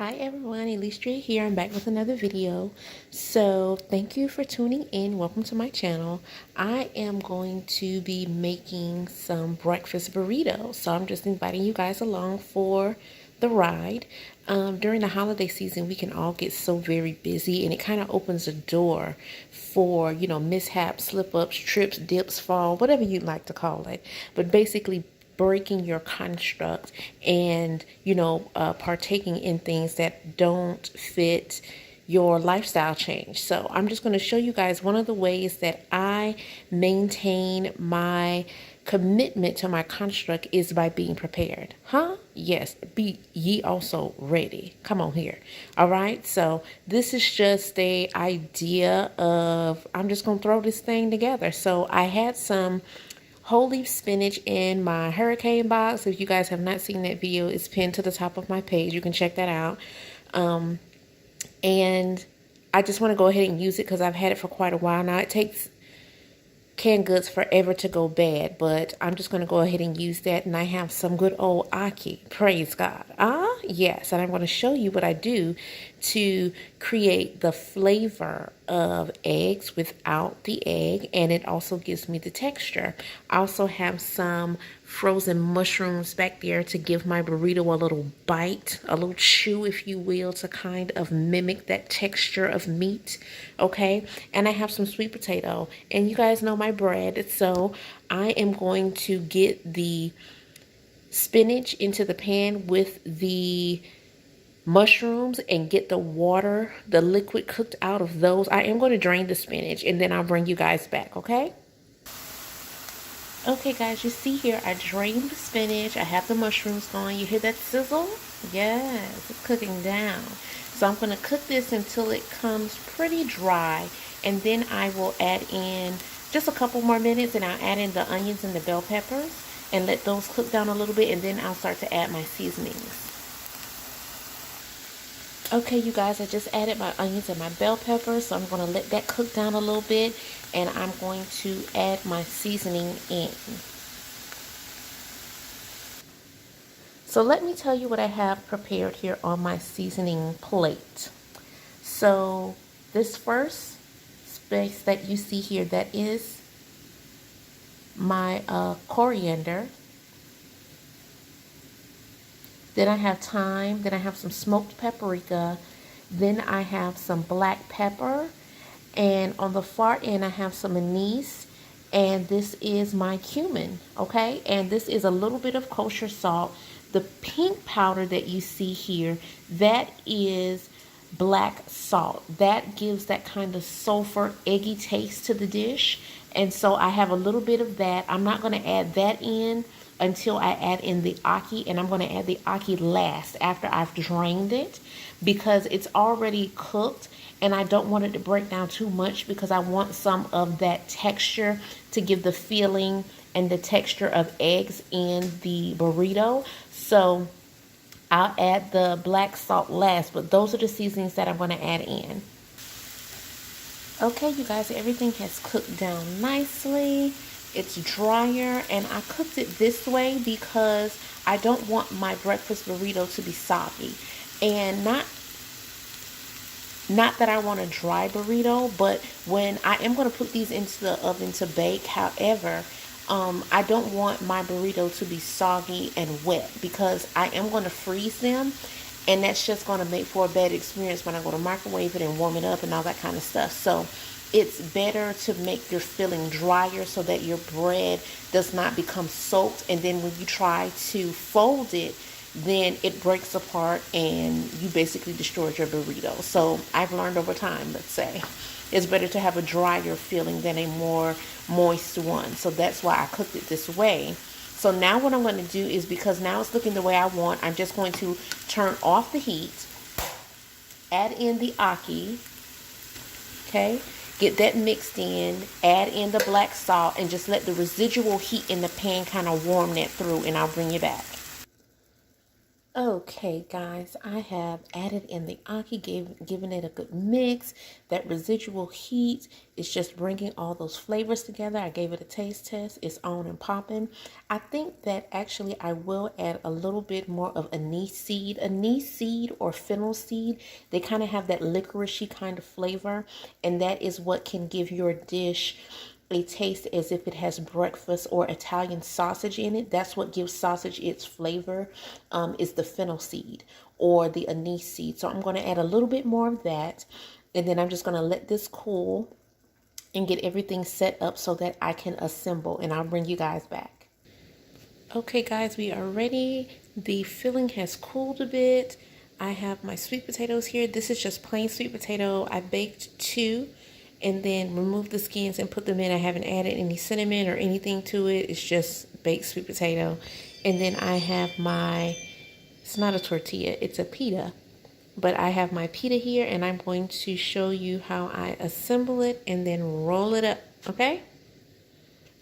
Hi everyone, Elistria here. I'm back with another video. So thank you for tuning in. Welcome to my channel. I am going to be making some breakfast burritos. So I'm just inviting you guys along for the ride. During the holiday season, we can all get so very busy, and it kind of opens a door for, mishaps, slip-ups, trips, dips, fall, whatever you'd like to call it. But basically breaking your construct and partaking in things that don't fit your lifestyle change. So I'm just going to show you guys one of the ways that I maintain my commitment to my construct is by being prepared. Yes, be ye also ready. Come on here. All right, so this is just a idea of I'm just gonna throw this thing together. So I had some whole leaf spinach in my hurricane box. If you guys have not seen that video, it's pinned to the top of my page. You can check that out. And I just want to go ahead and use it because I've had it for quite a while now. It takes canned goods forever to go bad, but I'm just going to go ahead and use that. And I have some good old ackee. Praise God. Yes. And I'm going to show you what I do to create the flavor of eggs without the egg, and it also gives me the texture. I also have some frozen mushrooms back there to give my burrito a little bite, a little chew, if you will, to kind of mimic that texture of meat. Okay, and I have some sweet potato, and you guys know my bread, so I am going to get the spinach into the pan with the mushrooms and get the water, the liquid cooked out of those. I am going to drain the spinach and then I'll bring you guys back, okay? Okay guys, you see here I drained the spinach. I have the mushrooms going. You hear that sizzle? Yes, it's cooking down. So I'm going to cook this until it comes pretty dry, and then I will add in just a couple more minutes, and I'll add in the onions and the bell peppers and let those cook down a little bit, and then I'll start to add my seasonings. Okay, you guys, I just added my onions and my bell peppers, so I'm going to let that cook down a little bit, and I'm going to add my seasoning in. So let me tell you what I have prepared here on my seasoning plate. So this first space that you see here, that is my coriander. Then I have thyme, then I have some smoked paprika, then I have some black pepper, and on the far end I have some anise, and this is my cumin, okay? And this is a little bit of kosher salt. The pink powder that you see here, that is black salt. That gives that kind of sulfur, eggy taste to the dish, and so I have a little bit of that. I'm not going to add that in until I add in the ackee, and I'm going to add the ackee last after I've drained it, because it's already cooked and I don't want it to break down too much, because I want some of that texture to give the feeling and the texture of eggs in the burrito. So I'll add the black salt last, but those are the seasonings that I'm going to add in. Okay, you guys, everything has cooked down nicely. It's drier, and I cooked it this way because I don't want my breakfast burrito to be soggy. And not that I want a dry burrito, but when I am going to put these into the oven to bake, however, I don't want my burrito to be soggy and wet, because I am going to freeze them, and that's just going to make for a bad experience when I go to microwave it and warm it up and all that kind of stuff. So it's better to make your filling drier so that your bread does not become soaked, and then when you try to fold it, then it breaks apart and you basically destroyed your burrito. So I've learned over time, let's say, it's better to have a drier filling than a more moist one. So that's why I cooked it this way. So now what I'm going to do is, because now it's looking the way I want, I'm just going to turn off the heat, add in the ackee, okay? Get that mixed in, add in the black salt, and just let the residual heat in the pan kind of warm that through, and I'll bring you back. Okay, guys, I have added in the aki, given it a good mix. That residual heat is just bringing all those flavors together. I gave it a taste test. It's on and popping. I think that actually I will add a little bit more of anise seed or fennel seed. They kind of have that licoricey kind of flavor, and that is what can give your dish a taste as if it has breakfast or Italian sausage in it. That's what gives sausage its flavor, is the fennel seed or the anise seed. So I'm going to add a little bit more of that, and then I'm just going to let this cool and get everything set up so that I can assemble, and I'll bring you guys back. Okay guys, we are ready. The filling has cooled a bit. I have my sweet potatoes here. This is just plain sweet potato. I baked two and then removed the skins and put them in. I haven't added any cinnamon or anything to it. It's just baked sweet potato. And then I have my, it's not a tortilla, it's a pita. But I have my pita here, and I'm going to show you how I assemble it and then roll it up, okay?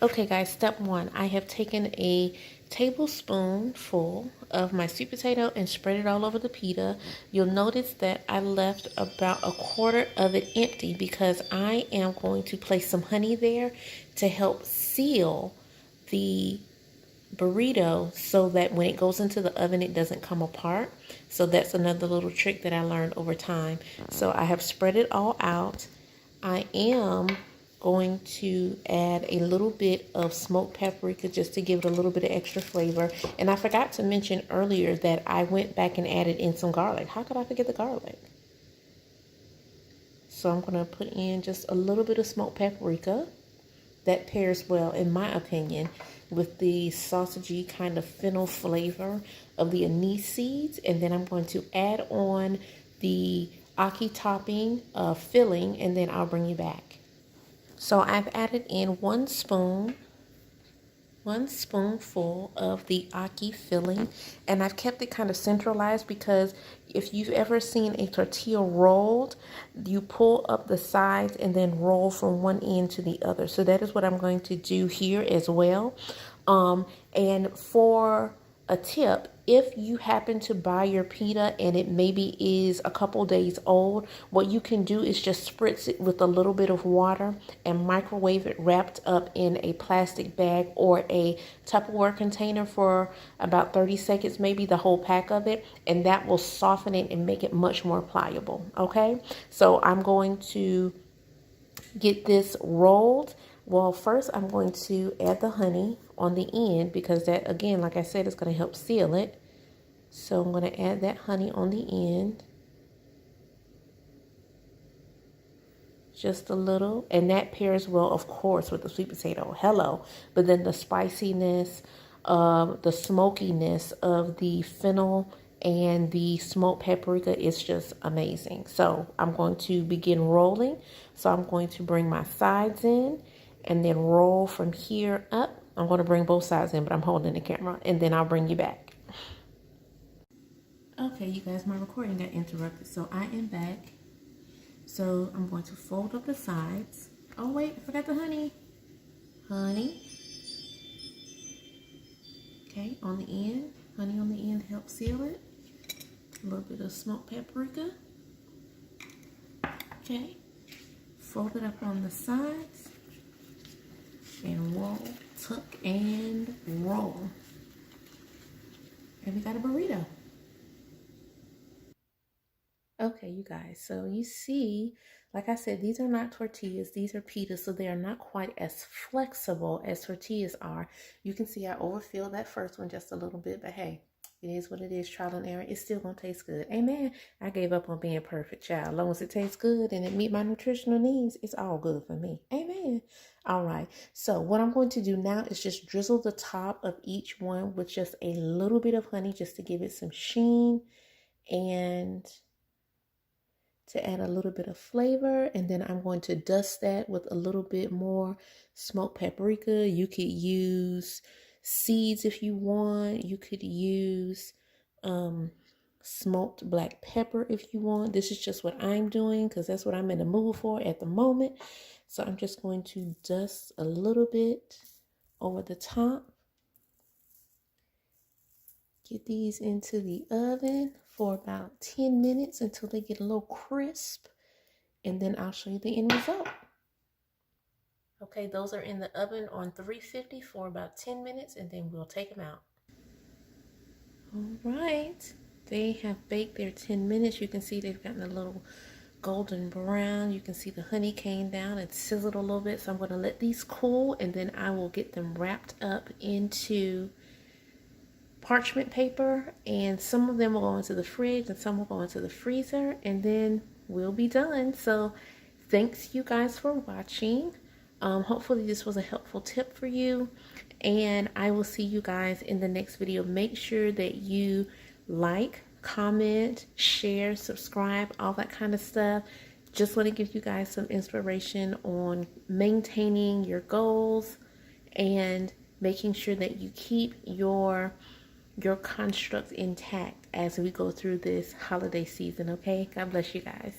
Okay guys, step one, I have taken a tablespoonful of my sweet potato and spread it all over the pita. You'll notice that I left about a quarter of it empty because I am going to place some honey there to help seal the burrito so that when it goes into the oven it doesn't come apart. So that's another little trick that I learned over time. So I have spread it all out. I am going to add a little bit of smoked paprika just to give it a little bit of extra flavor. And I forgot to mention earlier that I went back and added in some garlic. How could I forget the garlic? So I'm going to put in just a little bit of smoked paprika. That pairs well, in my opinion, with the sausagey kind of fennel flavor of the anise seeds. And then I'm going to add on the aki topping filling, and then I'll bring you back. So I've added in one spoonful of the aki filling, and I've kept it kind of centralized because if you've ever seen a tortilla rolled, you pull up the sides and then roll from one end to the other. So that is what I'm going to do here as well. And for a tip, if you happen to buy your pita and it maybe is a couple days old, what you can do is just spritz it with a little bit of water and microwave it wrapped up in a plastic bag or a Tupperware container for about 30 seconds, maybe the whole pack of it, and that will soften it and make it much more pliable. Okay, so I'm going to get this rolled. Well, first I'm going to add the honey on the end because that, again, like I said, is going to help seal it. So I'm going to add that honey on the end. Just a little. And that pairs well, of course, with the sweet potato. Hello. But then the spiciness, the smokiness of the fennel and the smoked paprika is just amazing. So I'm going to begin rolling. So I'm going to bring my sides in and then roll from here up. I'm going to bring both sides in, but I'm holding the camera, and then I'll bring you back. Okay, you guys, my recording got interrupted, so I am back. So I'm going to fold up the sides. Oh wait, I forgot the honey. Honey. Okay, on the end. Honey on the end helps seal it. A little bit of smoked paprika. Okay. Fold it up on the sides. And roll, tuck, and roll. And we got a burrito. Okay, you guys, so you see, like I said, these are not tortillas, these are pitas, so they are not quite as flexible as tortillas are. You can see I overfilled that first one just a little bit, but hey, it is what it is, trial and error. It's still gonna taste good. Amen. I gave up on being perfect, child. As long as it tastes good and it meet my nutritional needs, it's all good for me. Amen. All right, so what I'm going to do now is just drizzle the top of each one with just a little bit of honey just to give it some sheen and to add a little bit of flavor. And then I'm going to dust that with a little bit more smoked paprika. You could use seeds if you want. You could use smoked black pepper if you want. This is just what I'm doing because that's what I'm in the mood for at the moment. So I'm just going to dust a little bit over the top. get these into the oven for about 10 minutes until they get a little crisp, and then I'll show you the end result. Okay, those are in the oven on 350 for about 10 minutes, and then we'll take them out. All right, they have baked their 10 minutes. You can see they've gotten a little golden brown. You can see the honey came down and sizzled a little bit. So I'm going to let these cool, and then I will get them wrapped up into parchment paper, and some of them will go into the fridge and some will go into the freezer, and then we'll be done. So thanks you guys for watching. Hopefully this was a helpful tip for you, and I will see you guys in the next video. Make sure that you like, comment, share, subscribe, all that kind of stuff. Just want to give you guys some inspiration on maintaining your goals and making sure that you keep your construct intact as we go through this holiday season. Okay, God bless you guys.